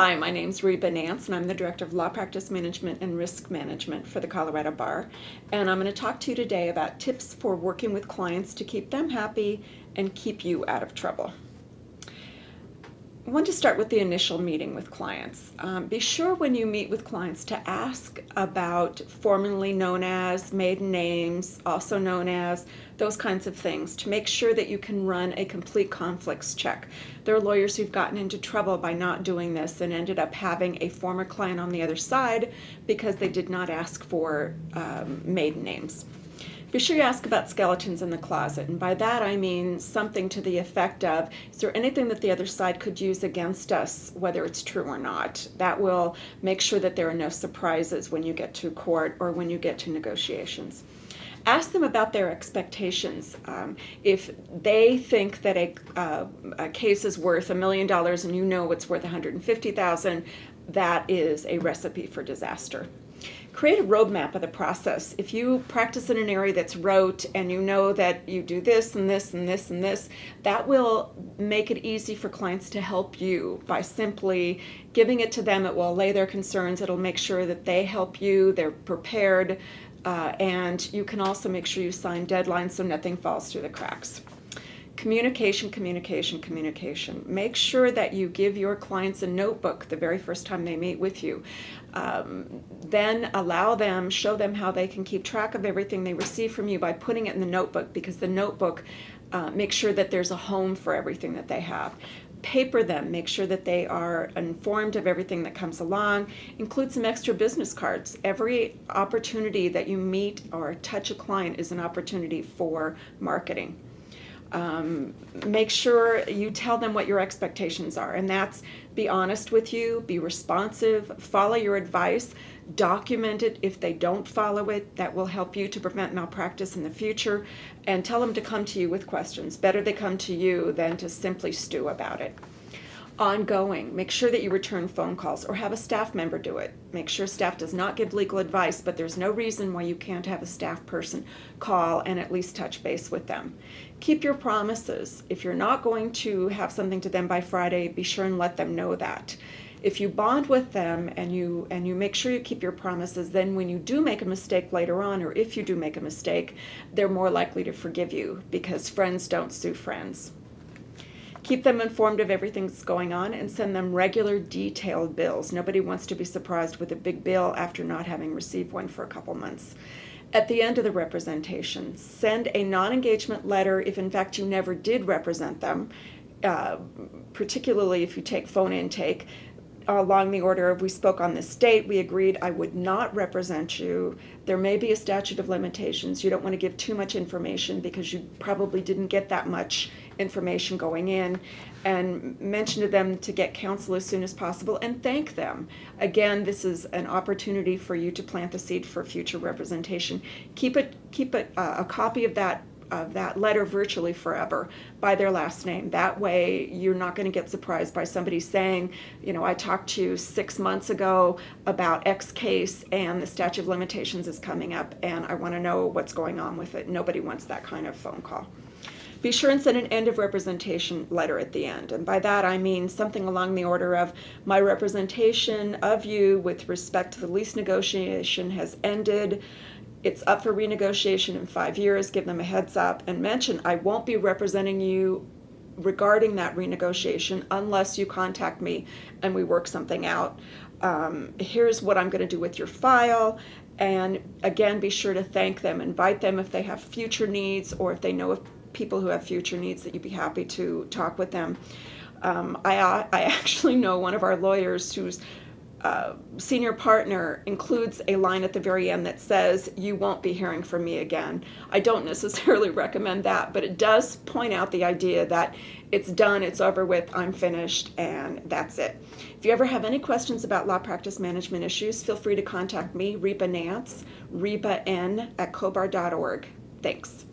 Hi, my name's Reba Nance, and I'm the Director of Law Practice Management and Risk Management for the Colorado Bar. And I'm going to talk to you today about tips for working with clients to keep them happy and keep you out of trouble. I want to start with the initial meeting with clients. Be sure when you meet with clients to ask about formerly known as, maiden names, also known as, those kinds of things, to make sure that you can run a complete conflicts check. There are lawyers who've gotten into trouble by not doing this and ended up having a former client on the other side because they did not ask for maiden names. Be sure you ask about skeletons in the closet, and by that I mean something to the effect of, is there anything that the other side could use against us, whether it's true or not? That will make sure that there are no surprises when you get to court or when you get to negotiations. Ask them about their expectations. If they think that a case is worth $1 million and you know it's worth $150,000, that is a recipe for disaster. Create a roadmap of the process. If you practice in an area that's rote and you know that you do this and this and this and this, that will make it easy for clients to help you by simply giving it to them. It will allay their concerns. It'll make sure that they help you, they're prepared, and you can also make sure you sign deadlines so nothing falls through the cracks. Communication, communication, communication. Make sure that you give your clients a notebook the very first time they meet with you. Then show them how they can keep track of everything they receive from you by putting it in the notebook, because the notebook makes sure that there's a home for everything that they have. Paper them, make sure that they are informed of everything that comes along. Include some extra business cards. Every opportunity that you meet or touch a client is an opportunity for marketing. Make sure you tell them what your expectations are, and that's be honest with you, be responsive, follow your advice, document it if they don't follow it. That will help you to prevent malpractice in the future, and tell them to come to you with questions. Better they come to you than to simply stew about it. Ongoing, make sure that you return phone calls or have a staff member do it. Make sure staff does not give legal advice, but there's no reason why you can't have a staff person call and at least touch base with them. Keep your promises. If you're not going to have something to them by Friday, be sure and let them know that. If you bond with them and you make sure you keep your promises, then when you do make a mistake later on, or if you do make a mistake, they're more likely to forgive you, because friends don't sue friends. Keep them informed of everything that's going on and send them regular detailed bills. Nobody wants to be surprised with a big bill after not having received one for a couple months. At the end of the representation, send a non-engagement letter if in fact you never did represent them, particularly if you take phone intake, along the order of, we spoke on this date, we agreed I would not represent you. There may be a statute of limitations. You don't want to give too much information because you probably didn't get that much information going in, and mention to them to get counsel as soon as possible and thank them. Again, this is an opportunity for you to plant the seed for future representation. Keep a copy of that letter virtually forever by their last name. That way you're not going to get surprised by somebody saying, I talked to you 6 months ago about X case and the statute of limitations is coming up and I want to know what's going on with it. Nobody wants that kind of phone call. Be sure and send an end of representation letter at the end. And by that I mean something along the order of, my representation of you with respect to the lease negotiation has ended. It's up for renegotiation in 5 years. Give them a heads up and mention, I won't be representing you regarding that renegotiation unless you contact me and we work something out. Here's what I'm going to do with your file. And again, be sure to thank them. Invite them if they have future needs, or if they know of people who have future needs, that you'd be happy to talk with them. I actually know one of our lawyers whose senior partner includes a line at the very end that says, you won't be hearing from me again. I don't necessarily recommend that, but it does point out the idea that it's done, it's over with, I'm finished, and that's it. If you ever have any questions about law practice management issues, feel free to contact me, Reba Nance, Reba N @cobar.org. Thanks.